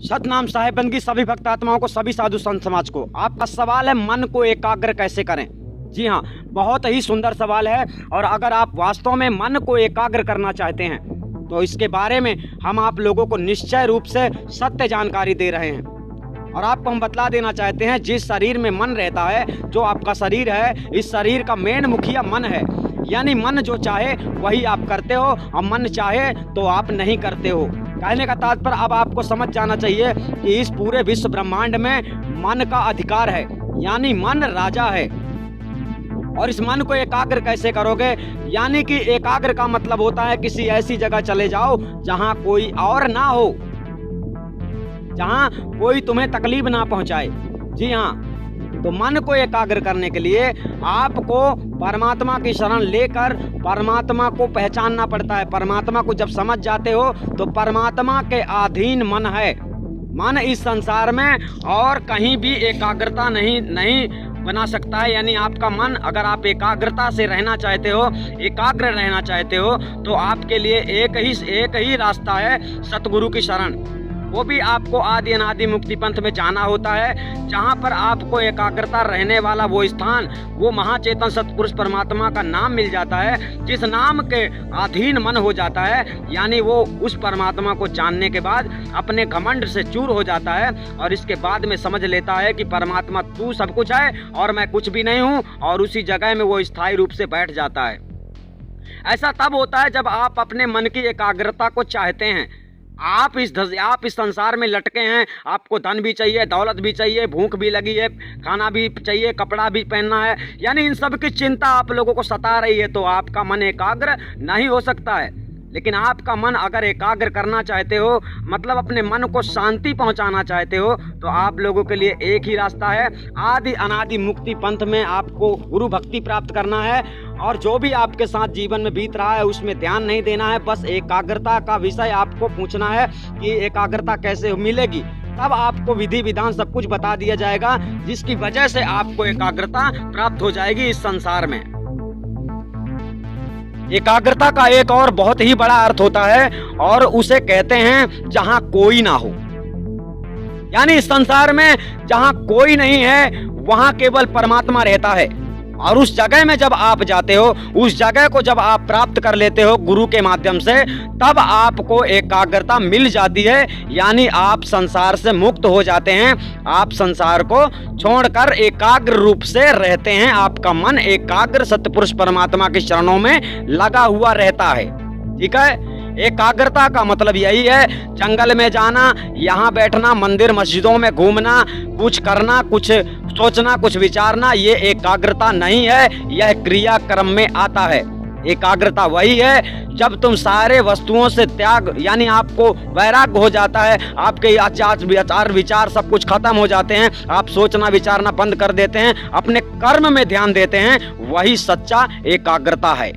सतनाम साहेब बंदगी सभी भक्त आत्माओं को, सभी साधु संत समाज को। आपका सवाल है मन को एकाग्र कैसे करें। जी हाँ, बहुत ही सुंदर सवाल है। और अगर आप वास्तव में मन को एकाग्र करना चाहते हैं तो इसके बारे में हम आप लोगों को निश्चय रूप से सत्य जानकारी दे रहे हैं। और आपको हम बतला देना चाहते हैं, जिस शरीर में मन रहता है, जो आपका शरीर है, इस शरीर का मेन मुखिया मन है। यानी मन जो चाहे वही आप करते हो और मन चाहे तो आप नहीं करते हो। कहने का तात्पर्य अब आपको समझ जाना चाहिए कि इस पूरे विश्व ब्रह्मांड में मन का अधिकार है, यानी मन राजा है। और इस मन को एकाग्र कैसे करोगे? यानी कि एकाग्र का मतलब होता है किसी ऐसी जगह चले जाओ जहां कोई और ना हो, जहां कोई तुम्हें तकलीफ ना पहुंचाए। जी हाँ, तो मन को एकाग्र करने के लिए आपको परमात्मा की शरण लेकर परमात्मा को पहचानना पड़ता है। परमात्मा को जब समझ जाते हो तो परमात्मा के अधीन मन है। मन इस संसार में और कहीं भी एकाग्रता नहीं बना सकता है। यानी आपका मन, अगर आप एकाग्रता से रहना चाहते हो, एकाग्र रहना चाहते हो, तो आपके लिए एक ही रास्ता है, सतगुरु की शरण। वो भी आपको आदि अनादि मुक्ति पंथ में जाना होता है, जहाँ पर आपको एकाग्रता रहने वाला वो स्थान, वो महाचेतन सतपुरुष परमात्मा का नाम मिल जाता है, जिस नाम के अधीन मन हो जाता है। यानी वो उस परमात्मा को जानने के बाद अपने घमंड से चूर हो जाता है और इसके बाद में समझ लेता है कि परमात्मा तू सब कुछ है और मैं कुछ भी नहीं हूँ, और उसी जगह में वो स्थायी रूप से बैठ जाता है। ऐसा तब होता है जब आप अपने मन की एकाग्रता को चाहते हैं। आप इस संसार में लटके हैं, आपको धन भी चाहिए, दौलत भी चाहिए, भूख भी लगी है, खाना भी चाहिए, कपड़ा भी पहनना है, यानी इन सब की चिंता आप लोगों को सता रही है, तो आपका मन एकाग्र नहीं हो सकता है। लेकिन आपका मन अगर एकाग्र करना चाहते हो, मतलब अपने मन को शांति पहुंचाना चाहते हो, तो आप लोगों के लिए एक ही रास्ता है, आदि अनादि मुक्ति पंथ में आपको गुरु भक्ति प्राप्त करना है। और जो भी आपके साथ जीवन में बीत रहा है उसमें ध्यान नहीं देना है, बस एकाग्रता का विषय आपको पूछना है कि एकाग्रता कैसे मिलेगी। तब आपको विधि विधान सब कुछ बता दिया जाएगा, जिसकी वजह से आपको एकाग्रता प्राप्त हो जाएगी इस संसार में। एकाग्रता का एक और बहुत ही बड़ा अर्थ होता है और उसे कहते हैं जहां कोई ना हो। यानी इस संसार में जहां कोई नहीं है वहां केवल परमात्मा रहता है। और उस जगह में जब आप जाते हो, उस जगह को जब आप प्राप्त कर लेते हो गुरु के माध्यम से, तब आपको एकाग्रता मिल जाती है। यानी आप संसार से मुक्त हो जाते हैं, आप संसार को छोड़कर एकाग्र रूप से रहते हैं। आपका मन एकाग्र सतपुरुष परमात्मा के चरणों में लगा हुआ रहता है। ठीक है, एकाग्रता का मतलब यही है, जंगल में जाना, यहाँ बैठना, मंदिर मस्जिदों में घूमना, कुछ करना, कुछ सोचना, कुछ विचारना, ये एकाग्रता नहीं है, यह क्रियाक्रम में आता है। एकाग्रता वही है जब तुम सारे वस्तुओं से त्याग, यानी आपको वैराग्य हो जाता है, आपके आचार विचार सब कुछ खत्म हो जाते हैं, आप सोचना विचारना बंद कर देते हैं, अपने कर्म में ध्यान देते हैं, वही सच्चा एकाग्रता है।